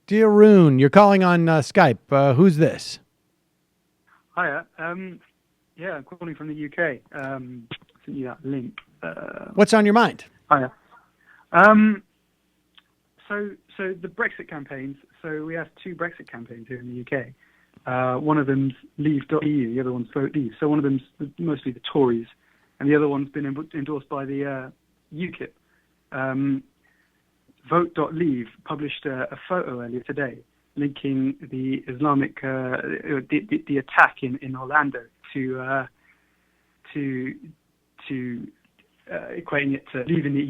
Dear Rune, you're calling on Skype. Who's this? Hiya. Yeah, I'm calling from the UK. Sent you that link. What's on your mind? Hiya. So the Brexit campaigns. So we have two Brexit campaigns here in the UK. One of them's leave.eu, the other one's vote leave. So one of them's mostly the Tories, and the other one's been endorsed by the UKIP. Vote.leave published a photo earlier today linking the Islamic the attack in Orlando to equating it to leaving the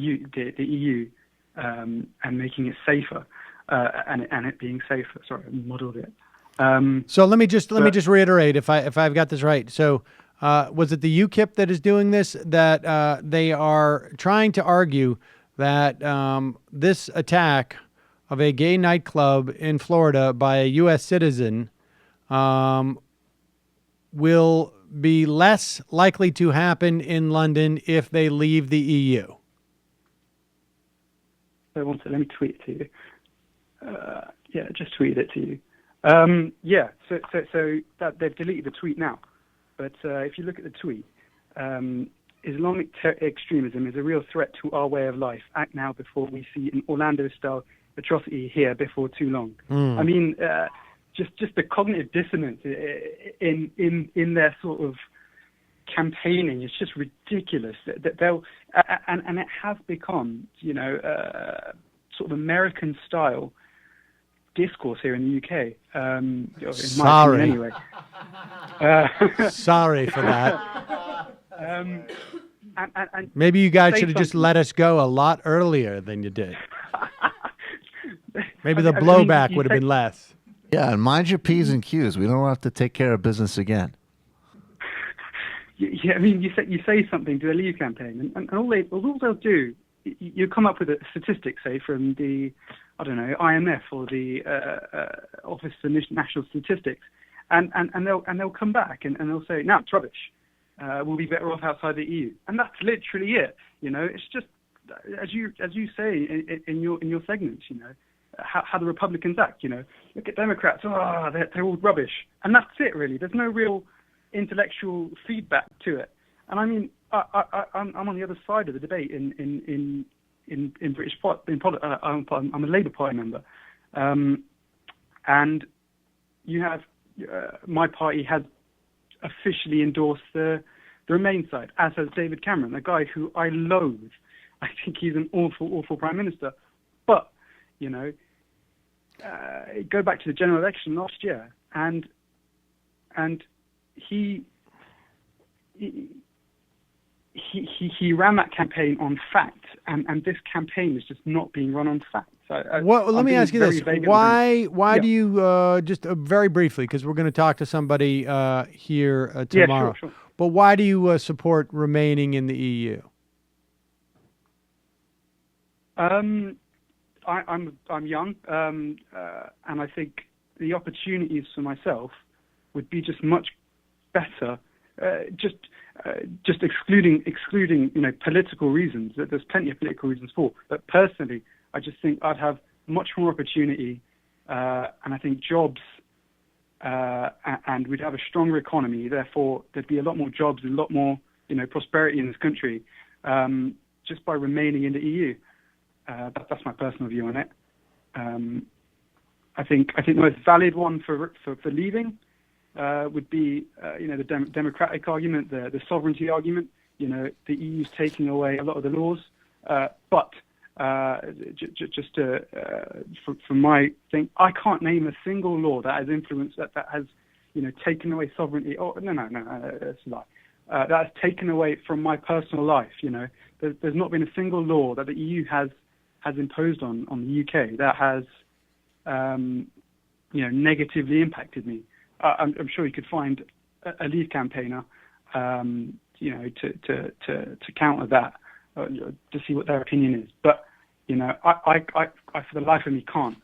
EU and making it safer and it being safer. Sorry, I modeled it. So let me just reiterate if I've got this right. So was it the UKIP that is doing this? That they are trying to argue that this attack of a gay nightclub in Florida by a U.S. citizen will be less likely to happen in London if they leave the EU. So let me tweet it to you. Yeah, just tweeted it to you. Yeah, so that they've deleted the tweet now. But if you look at the tweet, Islamic extremism is a real threat to our way of life. Act now before we see an Orlando-style atrocity here before too long. I mean, just the cognitive dissonance in their sort of campaigning is just ridiculous. That they'll and it has become, sort of American-style discourse here in the UK. In Sorry. my opinion, anyway. Sorry for that. And maybe you guys should have just let us go a lot earlier than you did. Maybe the blowback would have been less. Yeah, and mind your P's and Q's. We don't have to take care of business again. Yeah, I mean, you say something to a Leave campaign, and all they'll do, you come up with a statistic, say from the, I don't know, IMF or the Office for National Statistics, and they'll come back and they'll say, no, it's rubbish. We'll be better off outside the EU, and that's literally it. It's just as you say in your segments. How the Republicans act. Look at Democrats. Oh, they're all rubbish, and that's it really. There's no real intellectual feedback to it. And I mean, I'm on the other side of the debate in British politics. I'm a Labour Party member, and you have my party has officially endorsed the Remain side, as has David Cameron, a guy who I loathe. I think he's an awful prime minister. But go back to the general election last year, and he ran that campaign on fact, and this campaign is just not being run on fact. Well, let me ask you this: Why do you just very briefly, because we're going to talk to somebody here tomorrow? Sure. But why do you support remaining in the EU? I'm young, and I think the opportunities for myself would be just much better. Just excluding political reasons. That there's plenty of political reasons for. But personally, I just think I'd have much more opportunity, and I think jobs, and we'd have a stronger economy. Therefore, there'd be a lot more jobs and a lot more prosperity in this country, just by remaining in the EU. That's my personal view on it. I think the most valid one for leaving would be the democratic argument, the sovereignty argument. The EU's taking away a lot of the laws, but just from my thing, I can't name a single law that has influenced that has taken away sovereignty. Oh no, that's a lie. That has taken away from my personal life. There's not been a single law that the EU has imposed on the UK that has negatively impacted me. I'm sure you could find a Leave campaigner to counter that, to see what their opinion is. But I for the life of me can't.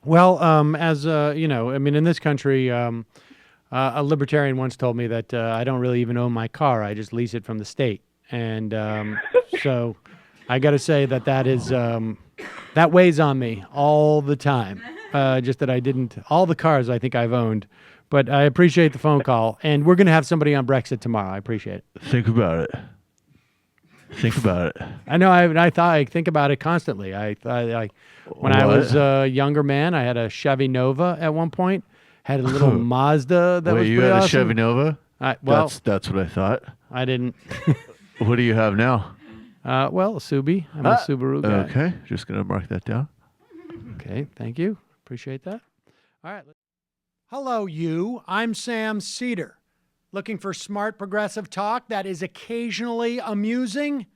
Well, in this country, a libertarian once told me that I don't really even own my car; I just lease it from the state. And so I got to say that is that weighs on me all the time. Just that I didn't, all the cars I think I've owned. But I appreciate the phone call. And we're going to have somebody on Brexit tomorrow. I appreciate it. Think about it. Think about it. I know. I think about it constantly. When I was a younger man, I had a Chevy Nova at one point. Had a little Mazda that was Wait, you pretty had a awesome. Chevy Nova? Well, That's what I thought. I didn't. What do you have now? Well, a Subi. I'm a Subaru guy. Okay, just gonna mark that down. Okay, thank you. Appreciate that. All right. Hello, you. I'm Sam Seder. Looking for smart progressive talk that is occasionally amusing?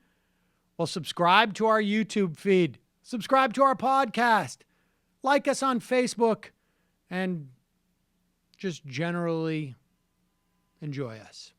Well, subscribe to our YouTube feed. Subscribe to our podcast. Like us on Facebook. And just generally enjoy us.